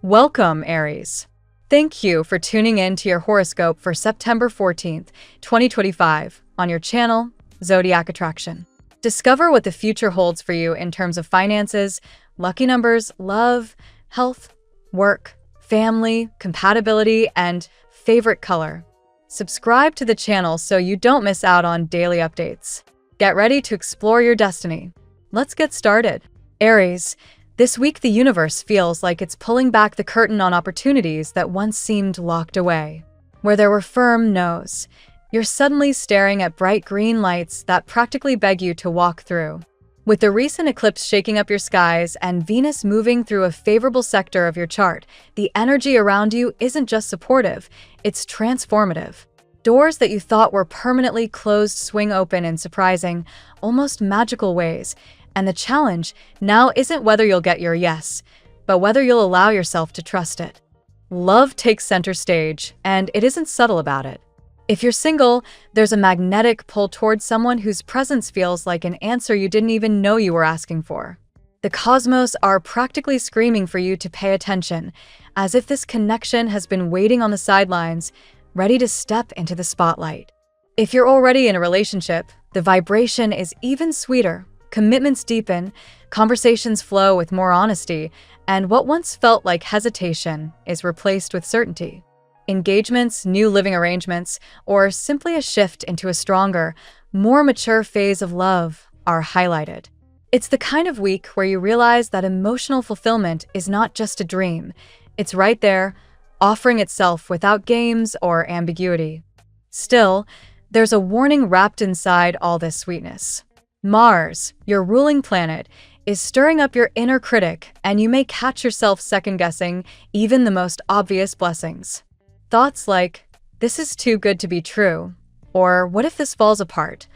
Welcome, Aries. Thank you for tuning in to your horoscope for September 14th, 2025, on your channel, Zodiac Attraction. Discover what the future holds for you in terms of finances, lucky numbers, love, health, work, family, compatibility, and favorite color. Subscribe to the channel so you don't miss out on daily updates. Get ready to explore your destiny. Let's get started. Aries, this week the universe feels like it's pulling back the curtain on opportunities that once seemed locked away. Where there were firm no's, you're suddenly staring at bright green lights that practically beg you to walk through. With the recent eclipse shaking up your skies and Venus moving through a favorable sector of your chart, the energy around you isn't just supportive, it's transformative. Doors that you thought were permanently closed swing open in surprising, almost magical ways. And the challenge now isn't whether you'll get your yes, but whether you'll allow yourself to trust it. Love takes center stage, and it isn't subtle about it. If you're single, there's a magnetic pull towards someone whose presence feels like an answer you didn't even know you were asking for. The cosmos are practically screaming for you to pay attention, as if this connection has been waiting on the sidelines, ready to step into the spotlight. If you're already in a relationship, the vibration is even sweeter. Commitments deepen, conversations flow with more honesty, and what once felt like hesitation is replaced with certainty. Engagements, new living arrangements, or simply a shift into a stronger, more mature phase of love are highlighted. It's the kind of week where you realize that emotional fulfillment is not just a dream. It's right there, offering itself without games or ambiguity. Still, there's a warning wrapped inside all this sweetness. Mars, your ruling planet, is stirring up your inner critic, and you may catch yourself second-guessing even the most obvious blessings. Thoughts like, "This is too good to be true," or "What if this falls apart?"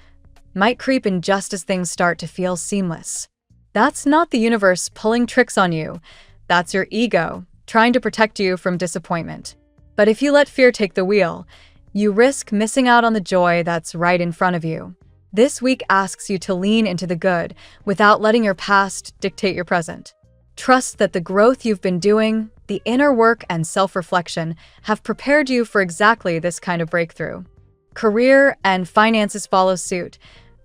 might creep in just as things start to feel seamless. That's not the universe pulling tricks on you. That's your ego, trying to protect you from disappointment. But if you let fear take the wheel, you risk missing out on the joy that's right in front of you. This week asks you to lean into the good without letting your past dictate your present. Trust that the growth you've been doing, the inner work and self-reflection have prepared you for exactly this kind of breakthrough. Career and finances follow suit,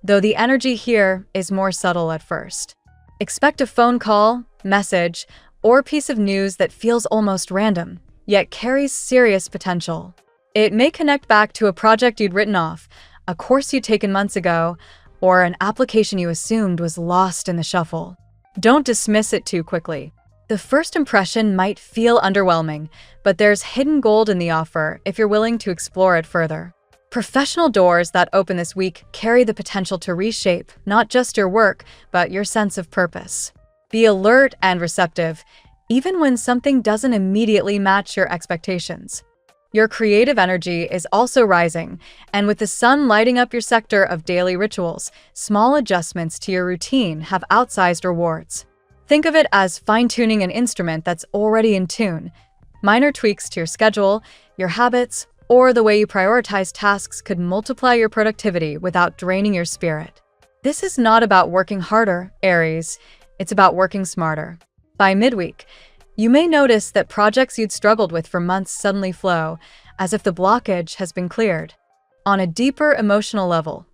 though the energy here is more subtle at first. Expect a phone call, message, or piece of news that feels almost random, yet carries serious potential. It may connect back to a project you'd written off, a course you'd taken months ago, or an application you assumed was lost in the shuffle. Don't dismiss it too quickly. The first impression might feel underwhelming, but there's hidden gold in the offer if you're willing to explore it further. Professional doors that open this week carry the potential to reshape not just your work, but your sense of purpose. Be alert and receptive, even when something doesn't immediately match your expectations. Your creative energy is also rising, and with the sun lighting up your sector of daily rituals, small adjustments to your routine have outsized rewards. Think of it as fine-tuning an instrument that's already in tune. Minor tweaks to your schedule, your habits, or the way you prioritize tasks could multiply your productivity without draining your spirit. This is not about working harder, Aries. It's about working smarter. By midweek, you may notice that projects you'd struggled with for months suddenly flow, as if the blockage has been cleared. On a deeper emotional level,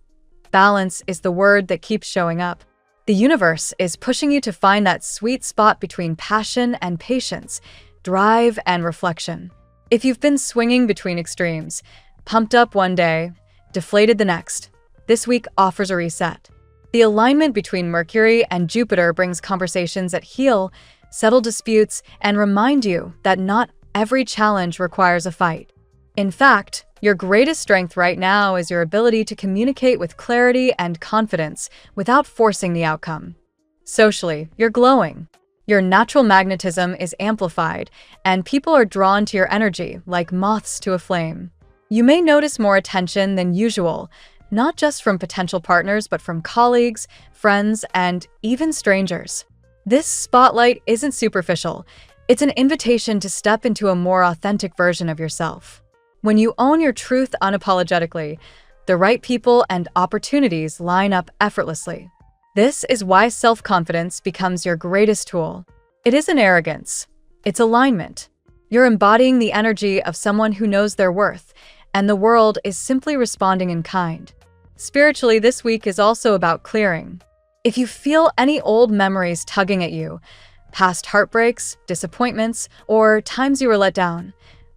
balance is the word that keeps showing up. The universe is pushing you to find that sweet spot between passion and patience, drive and reflection. If you've been swinging between extremes, pumped up one day, deflated the next, this week offers a reset. The alignment between Mercury and Jupiter brings conversations that heal, settle disputes, and remind you that not every challenge requires a fight. In fact, your greatest strength right now is your ability to communicate with clarity and confidence without forcing the outcome. Socially, you're glowing. Your natural magnetism is amplified, and people are drawn to your energy like moths to a flame. You may notice more attention than usual, not just from potential partners, but from colleagues, friends, and even strangers. This spotlight isn't superficial. It's an invitation to step into a more authentic version of yourself. When you own your truth unapologetically, the right people and opportunities line up effortlessly. This is why self-confidence becomes your greatest tool. It isn't arrogance. It's alignment. You're embodying the energy of someone who knows their worth, and the world is simply responding in kind. Spiritually, this week is also about clearing. If you feel any old memories tugging at you, past heartbreaks, disappointments, or times you were let down,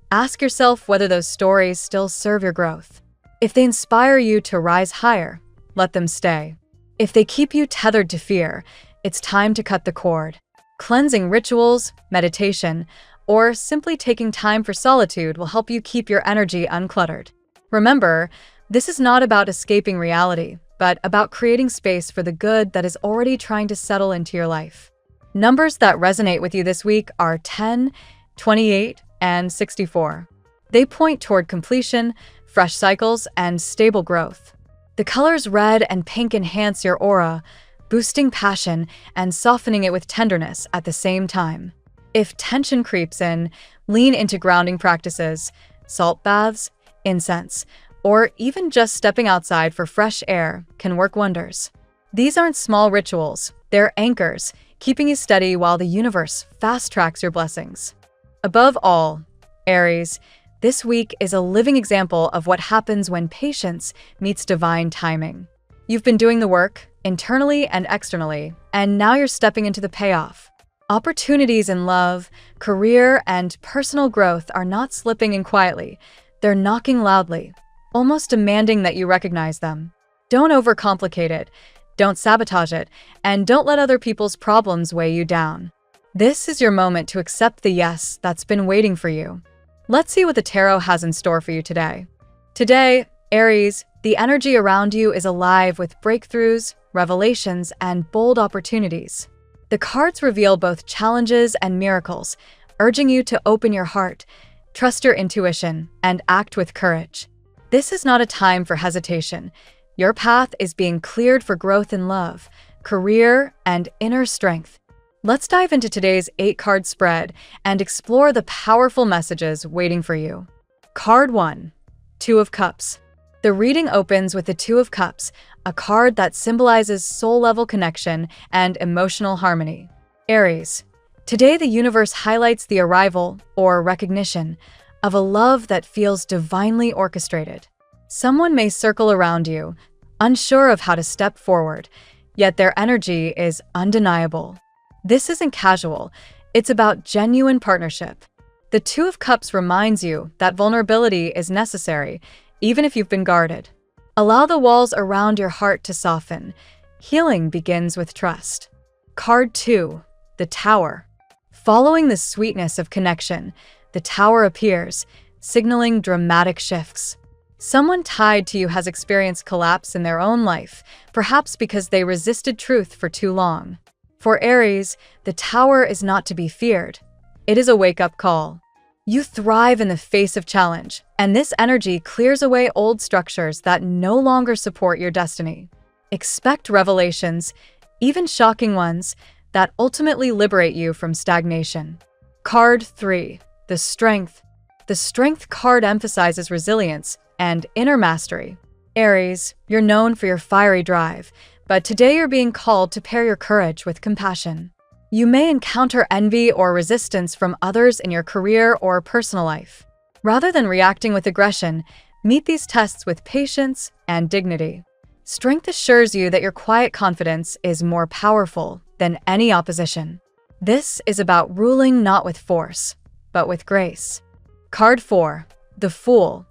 ask yourself whether those stories still serve your growth. If they inspire you to rise higher, let them stay. If they keep you tethered to fear, it's time to cut the cord. Cleansing rituals, meditation, or simply taking time for solitude will help you keep your energy uncluttered. Remember, this is not about escaping reality, but about creating space for the good that is already trying to settle into your life. Numbers that resonate with you this week are 10, 28, and 64. They point toward completion, fresh cycles, and stable growth. The colors red and pink enhance your aura, boosting passion and softening it with tenderness at the same time. If tension creeps in, lean into grounding practices, salt baths, incense, or even just stepping outside for fresh air can work wonders. These aren't small rituals, they're anchors, keeping you steady while the universe fast-tracks your blessings. Above all, Aries, this week is a living example of what happens when patience meets divine timing. You've been doing the work, internally and externally, and now you're stepping into the payoff. Opportunities in love, career, and personal growth are not slipping in quietly. They're knocking loudly, almost demanding that you recognize them. Don't overcomplicate it, don't sabotage it, and don't let other people's problems weigh you down. This is your moment to accept the yes that's been waiting for you. Let's see what the tarot has in store for you today. Today, Aries, the energy around you is alive with breakthroughs, revelations, and bold opportunities. The cards reveal both challenges and miracles, urging you to open your heart, trust your intuition, and act with courage. This is not a time for hesitation. Your path is being cleared for growth in love, career, and inner strength. Let's dive into today's 8-card spread and explore the powerful messages waiting for you. Card 1, Two of Cups. The reading opens with the Two of Cups, a card that symbolizes soul-level connection and emotional harmony. Aries, today the universe highlights the arrival, or recognition, of a love that feels divinely orchestrated. Someone may circle around you, unsure of how to step forward, yet their energy is undeniable. This isn't casual, it's about genuine partnership. The Two of Cups reminds you that vulnerability is necessary, even if you've been guarded. Allow the walls around your heart to soften. Healing begins with trust. Card 2, the Tower. Following the sweetness of connection, the Tower appears, signaling dramatic shifts. Someone tied to you has experienced collapse in their own life, perhaps because they resisted truth for too long. For Aries, the Tower is not to be feared. It is a wake-up call. You thrive in the face of challenge, and this energy clears away old structures that no longer support your destiny. Expect revelations, even shocking ones, that ultimately liberate you from stagnation. Card 3, the Strength. The Strength card emphasizes resilience and inner mastery. Aries, you're known for your fiery drive, but today you're being called to pair your courage with compassion. You may encounter envy or resistance from others in your career or personal life. Rather than reacting with aggression, meet these tests with patience and dignity. Strength assures you that your quiet confidence is more powerful than any opposition. This is about ruling not with force, but with grace. Card 4, the Fool.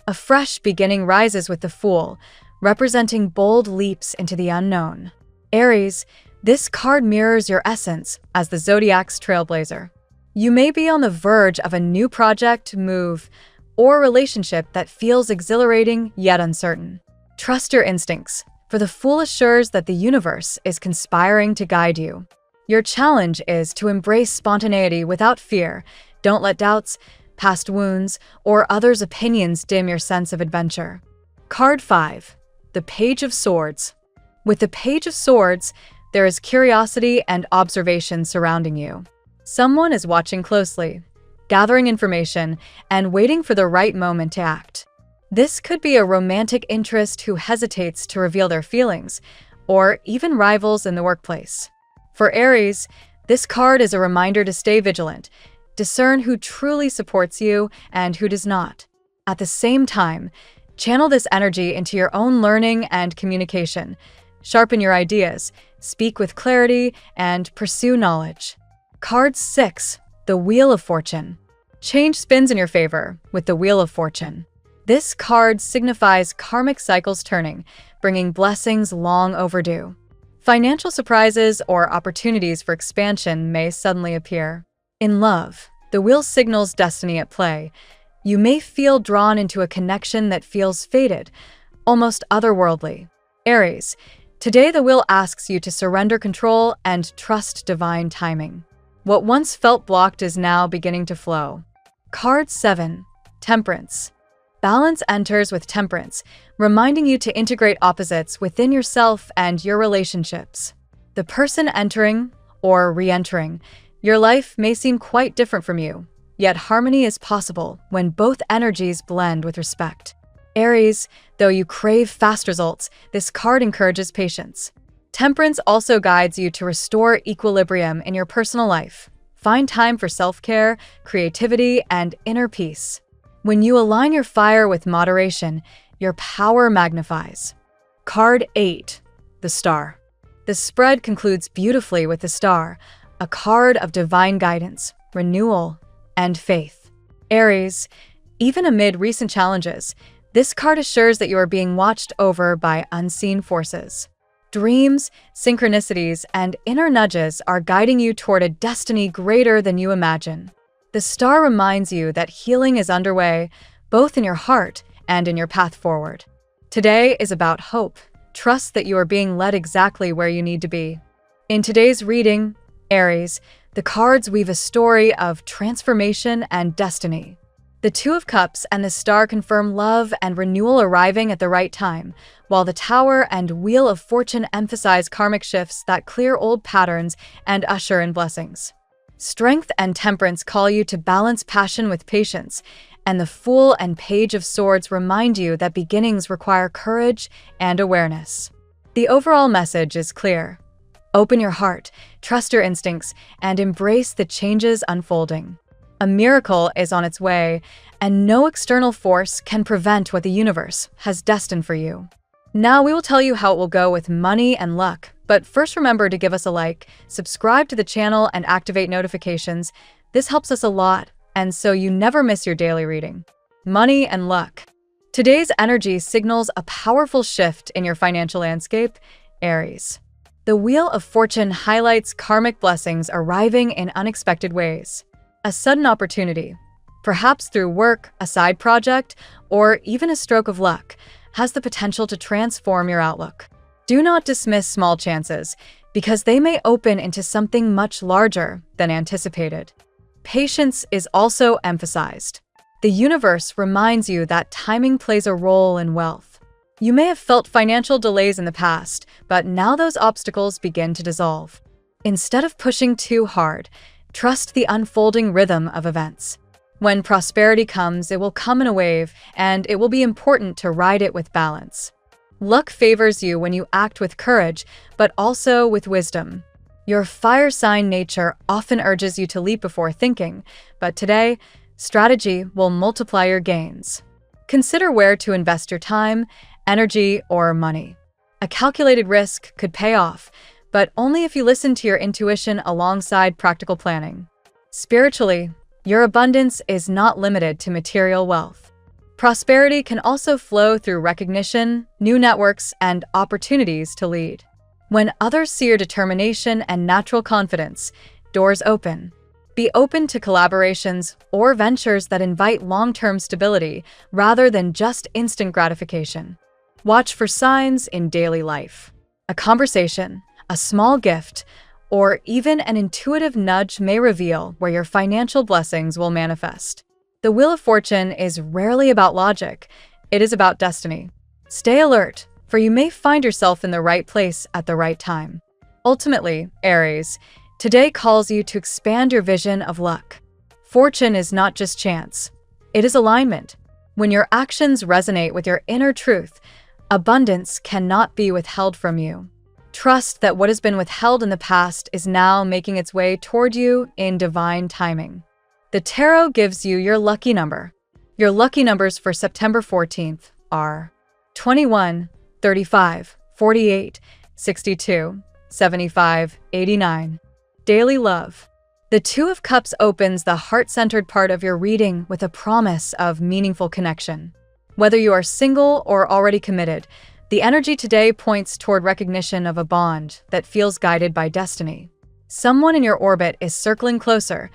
A fresh beginning rises with the Fool, representing bold leaps into the unknown. Aries, this card mirrors your essence as the Zodiac's trailblazer. You may be on the verge of a new project, move, or relationship that feels exhilarating yet uncertain. Trust your instincts, for the Fool assures that the universe is conspiring to guide you. Your challenge is to embrace spontaneity without fear. Don't let doubts, past wounds, or others' opinions dim your sense of adventure. Card 5, the Page of Swords. With the Page of Swords, there is curiosity and observation surrounding you. Someone is watching closely, gathering information, and waiting for the right moment to act. This could be a romantic interest who hesitates to reveal their feelings, or even rivals in the workplace. For Aries, this card is a reminder to stay vigilant. Discern who truly supports you and who does not. At the same time, channel this energy into your own learning and communication. Sharpen your ideas, speak with clarity, and pursue knowledge. Card 6, the Wheel of Fortune. Change spins in your favor with the Wheel of Fortune. This card signifies karmic cycles turning, bringing blessings long overdue. Financial surprises or opportunities for expansion may suddenly appear. In love, the wheel signals destiny at play. You may feel drawn into a connection that feels fated, almost otherworldly. Aries, today the wheel asks you to surrender control and trust divine timing. What once felt blocked is now beginning to flow. Card 7, Temperance. Balance enters with temperance, reminding you to integrate opposites within yourself and your relationships. The person entering or re-entering your life may seem quite different from you, yet harmony is possible when both energies blend with respect. Aries, though you crave fast results, this card encourages patience. Temperance also guides you to restore equilibrium in your personal life. Find time for self-care, creativity, and inner peace. When you align your fire with moderation, your power magnifies. Card 8, the Star. The spread concludes beautifully with the Star, a card of divine guidance, renewal, and faith. Aries, even amid recent challenges, this card assures that you are being watched over by unseen forces. Dreams, synchronicities, and inner nudges are guiding you toward a destiny greater than you imagine. The Star reminds you that healing is underway, both in your heart and in your path forward. Today is about hope. Trust that you are being led exactly where you need to be. In today's reading, Aries, the cards weave a story of transformation and destiny. The Two of Cups and the Star confirm love and renewal arriving at the right time, while the Tower and Wheel of Fortune emphasize karmic shifts that clear old patterns and usher in blessings. Strength and Temperance call you to balance passion with patience, and the Fool and Page of Swords remind you that beginnings require courage and awareness. The overall message is clear. Open your heart, trust your instincts, and embrace the changes unfolding. A miracle is on its way, and no external force can prevent what the universe has destined for you. Now we will tell you how it will go with money and luck, but first remember to give us a like, subscribe to the channel, and activate notifications. This helps us a lot, and so you never miss your daily reading. Money and luck. Today's energy signals a powerful shift in your financial landscape, Aries. The Wheel of Fortune highlights karmic blessings arriving in unexpected ways. A sudden opportunity, perhaps through work, a side project, or even a stroke of luck, has the potential to transform your outlook. Do not dismiss small chances, because they may open into something much larger than anticipated. Patience is also emphasized. The universe reminds you that timing plays a role in wealth. You may have felt financial delays in the past, but now those obstacles begin to dissolve. Instead of pushing too hard, trust the unfolding rhythm of events. When prosperity comes, it will come in a wave, and it will be important to ride it with balance. Luck favors you when you act with courage, but also with wisdom. Your fire sign nature often urges you to leap before thinking, but today, strategy will multiply your gains. Consider where to invest your time, energy, or money. A calculated risk could pay off, but only if you listen to your intuition alongside practical planning. Spiritually, your abundance is not limited to material wealth. Prosperity can also flow through recognition, new networks, and opportunities to lead. When others see your determination and natural confidence, doors open. Be open to collaborations or ventures that invite long-term stability rather than just instant gratification. Watch for signs in daily life. A conversation, a small gift, or even an intuitive nudge may reveal where your financial blessings will manifest. The Wheel of Fortune is rarely about logic, it is about destiny. Stay alert, for you may find yourself in the right place at the right time. Ultimately, Aries, today calls you to expand your vision of luck. Fortune is not just chance, it is alignment. When your actions resonate with your inner truth, abundance cannot be withheld from you. Trust that what has been withheld in the past is now making its way toward you in divine timing. The tarot gives you your lucky number. Your lucky numbers for September 14th are 21, 35, 48, 62, 75, 89. Daily love. The Two of Cups opens the heart-centered part of your reading with a promise of meaningful connection. Whether you are single or already committed, the energy today points toward recognition of a bond that feels guided by destiny. Someone in your orbit is circling closer,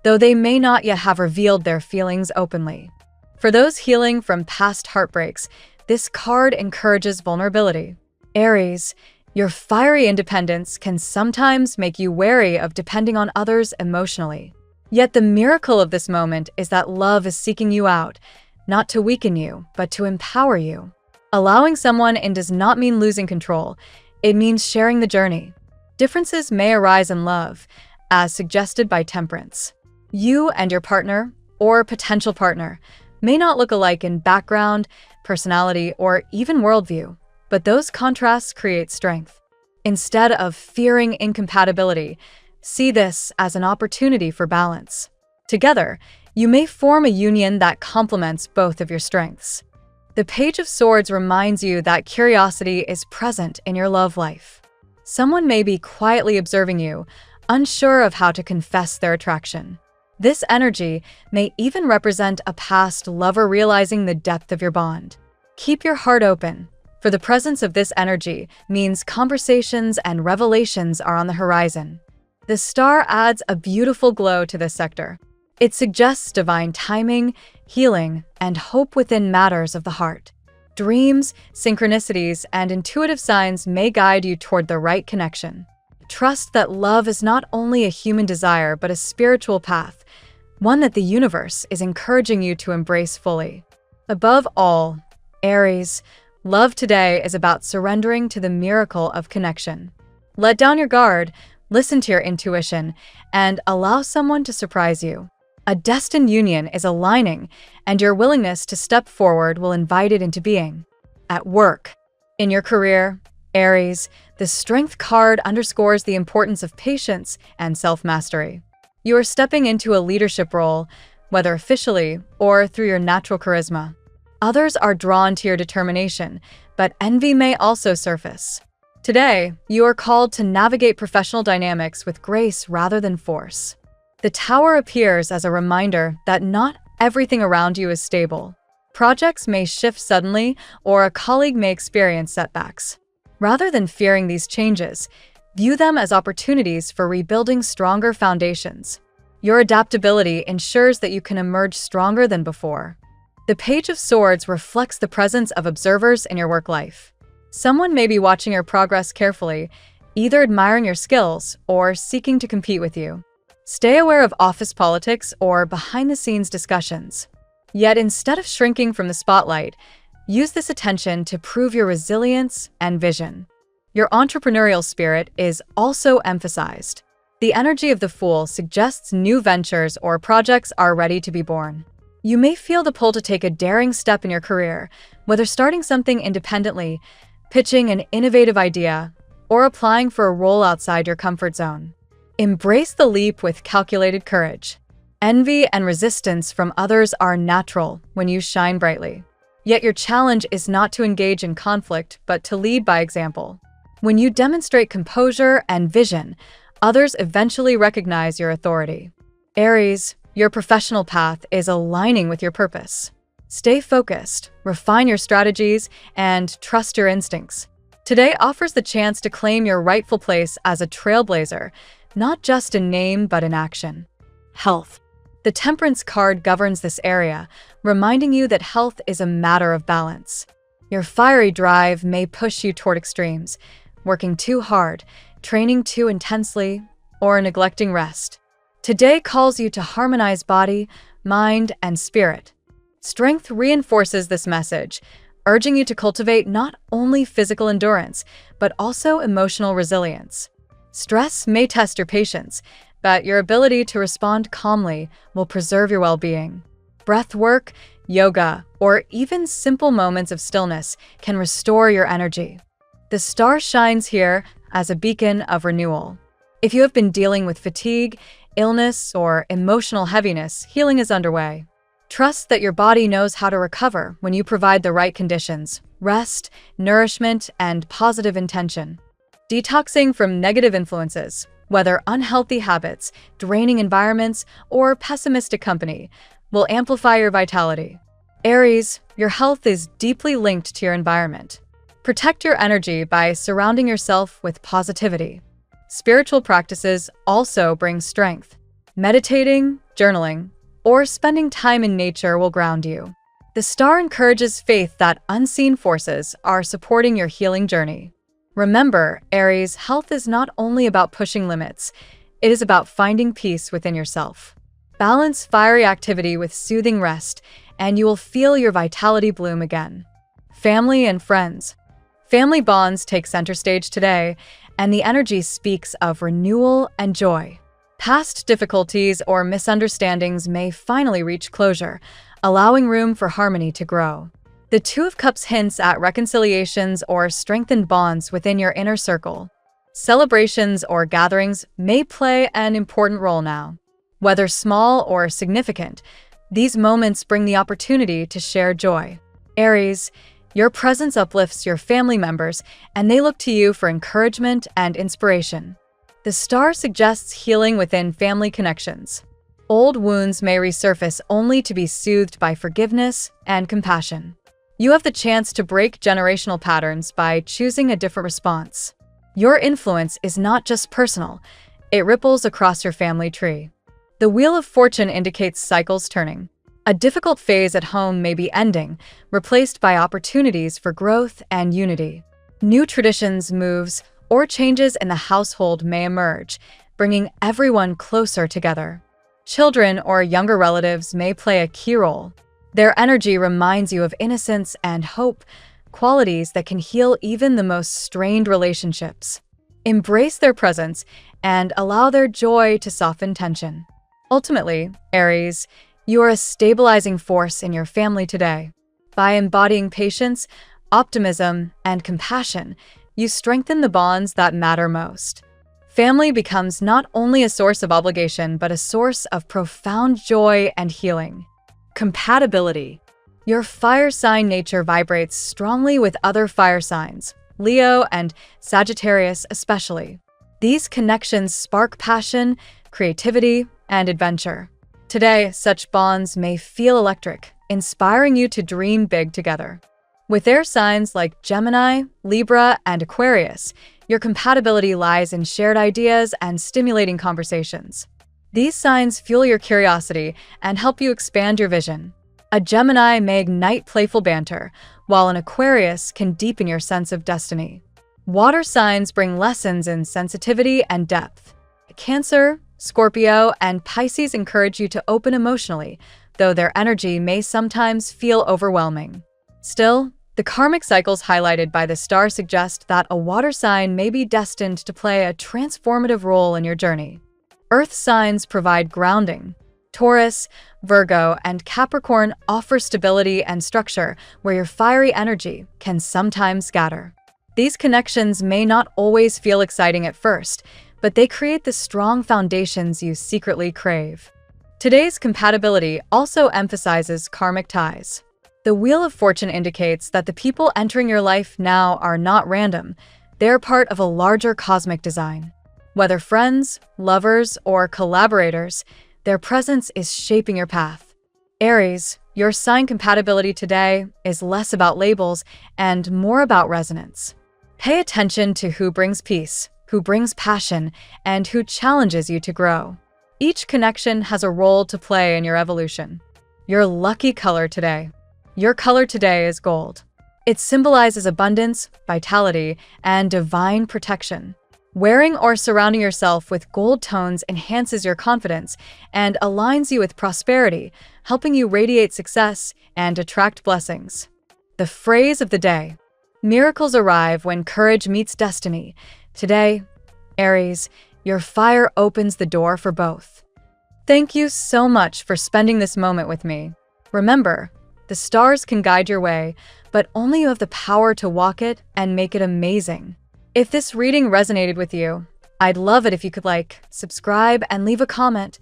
though they may not yet have revealed their feelings openly. For those healing from past heartbreaks, this card encourages vulnerability. Aries, your fiery independence can sometimes make you wary of depending on others emotionally. Yet the miracle of this moment is that love is seeking you out, not to weaken you, but to empower you. Allowing someone in does not mean losing control. It means sharing the journey. Differences may arise in love, as suggested by Temperance. You and your partner, or potential partner, may not look alike in background, personality, or even worldview, but those contrasts create strength. Instead of fearing incompatibility, see this as an opportunity for balance. Together, you may form a union that complements both of your strengths. The Page of Swords reminds you that curiosity is present in your love life. Someone may be quietly observing you, unsure of how to confess their attraction. This energy may even represent a past lover realizing the depth of your bond. Keep your heart open, for the presence of this energy means conversations and revelations are on the horizon. The star adds a beautiful glow to this sector. It suggests divine timing, healing, and hope within matters of the heart. Dreams, synchronicities, and intuitive signs may guide you toward the right connection. Trust that love is not only a human desire but a spiritual path, one that the universe is encouraging you to embrace fully. Above all, Aries, love today is about surrendering to the miracle of connection. Let down your guard, listen to your intuition, and allow someone to surprise you. A destined union is aligning, and your willingness to step forward will invite it into being. At work. In your career, Aries, the Strength card underscores the importance of patience and self-mastery. You are stepping into a leadership role, whether officially or through your natural charisma. Others are drawn to your determination, but envy may also surface. Today, you are called to navigate professional dynamics with grace rather than force. The Tower appears as a reminder that not everything around you is stable. Projects may shift suddenly, or a colleague may experience setbacks. Rather than fearing these changes, view them as opportunities for rebuilding stronger foundations. Your adaptability ensures that you can emerge stronger than before. The Page of Swords reflects the presence of observers in your work life. Someone may be watching your progress carefully, either admiring your skills or seeking to compete with you. Stay aware of office politics or behind-the-scenes discussions. Yet instead of shrinking from the spotlight, use this attention to prove your resilience and vision. Your entrepreneurial spirit is also emphasized. The energy of the Fool suggests new ventures or projects are ready to be born. You may feel the pull to take a daring step in your career, whether starting something independently, pitching an innovative idea, or applying for a role outside your comfort zone. Embrace the leap with calculated courage. Envy and resistance from others are natural when you shine brightly. Yet your challenge is not to engage in conflict, but to lead by example. When you demonstrate composure and vision, others eventually recognize your authority. Aries, your professional path is aligning with your purpose. Stay focused, refine your strategies, and trust your instincts. Today offers the chance to claim your rightful place as a trailblazer, not just in name but in action. Health. The Temperance card governs this area, reminding you that health is a matter of balance. Your fiery drive may push you toward extremes, working too hard, training too intensely, or neglecting rest. Today calls you to harmonize body, mind, and spirit. Strength reinforces this message, urging you to cultivate not only physical endurance, but also emotional resilience. Stress may test your patience, but your ability to respond calmly will preserve your well-being. Breath work, yoga, or even simple moments of stillness can restore your energy. The star shines here as a beacon of renewal. If you have been dealing with fatigue, illness, or emotional heaviness, healing is underway. Trust that your body knows how to recover when you provide the right conditions: rest, nourishment, and positive intention. Detoxing from negative influences, whether unhealthy habits, draining environments, or pessimistic company, will amplify your vitality. Aries, your health is deeply linked to your environment. Protect your energy by surrounding yourself with positivity. Spiritual practices also bring strength. Meditating, journaling, or spending time in nature will ground you. The star encourages faith that unseen forces are supporting your healing journey. Remember, Aries, health is not only about pushing limits, it is about finding peace within yourself. Balance fiery activity with soothing rest, and you will feel your vitality bloom again. Family and friends. Family bonds take center stage today, and the energy speaks of renewal and joy. Past difficulties or misunderstandings may finally reach closure, allowing room for harmony to grow. The Two of Cups hints at reconciliations or strengthened bonds within your inner circle. Celebrations or gatherings may play an important role now. Whether small or significant, these moments bring the opportunity to share joy. Aries, your presence uplifts your family members, and they look to you for encouragement and inspiration. The star suggests healing within family connections. Old wounds may resurface only to be soothed by forgiveness and compassion. You have the chance to break generational patterns by choosing a different response. Your influence is not just personal, it ripples across your family tree. The Wheel of Fortune indicates cycles turning. A difficult phase at home may be ending, replaced by opportunities for growth and unity. New traditions, moves, or changes in the household may emerge, bringing everyone closer together. Children or younger relatives may play a key role. Their energy reminds you of innocence and hope, qualities that can heal even the most strained relationships. Embrace their presence and allow their joy to soften tension. Ultimately, Aries, you are a stabilizing force in your family today. By embodying patience, optimism, and compassion, you strengthen the bonds that matter most. Family becomes not only a source of obligation, but a source of profound joy and healing. Compatibility. Your fire sign nature vibrates strongly with other fire signs, Leo and Sagittarius especially. These connections spark passion, creativity, and adventure. Today, such bonds may feel electric, inspiring you to dream big together. With air signs like Gemini, Libra, and Aquarius, your compatibility lies in shared ideas and stimulating conversations. These signs fuel your curiosity and help you expand your vision. A Gemini may ignite playful banter, while an Aquarius can deepen your sense of destiny. Water signs bring lessons in sensitivity and depth. Cancer, Scorpio, and Pisces encourage you to open emotionally, though their energy may sometimes feel overwhelming. Still, the karmic cycles highlighted by the star suggest that a water sign may be destined to play a transformative role in your journey. Earth signs provide grounding. Taurus, Virgo, and Capricorn offer stability and structure where your fiery energy can sometimes scatter. These connections may not always feel exciting at first, but they create the strong foundations you secretly crave. Today's compatibility also emphasizes karmic ties. The Wheel of Fortune indicates that the people entering your life now are not random. They're part of a larger cosmic design. Whether friends, lovers, or collaborators, their presence is shaping your path. Aries, your sign compatibility today is less about labels and more about resonance. Pay attention to who brings peace, who brings passion, and who challenges you to grow. Each connection has a role to play in your evolution. Your lucky color today. Your color today is gold. It symbolizes abundance, vitality, and divine protection. Wearing or surrounding yourself with gold tones enhances your confidence and aligns you with prosperity, helping you radiate success and attract blessings. The phrase of the day: miracles arrive when courage meets destiny. Today, Aries, your fire opens the door for both. Thank you so much for spending this moment with me. Remember, the stars can guide your way, but only you have the power to walk it and make it amazing. If this reading resonated with you, I'd love it if you could subscribe, and leave a comment.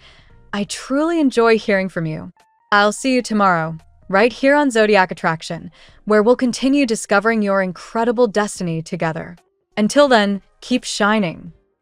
I truly enjoy hearing from you. I'll see you tomorrow, right here on Zodiac Attraction, where we'll continue discovering your incredible destiny together. Until then, keep shining.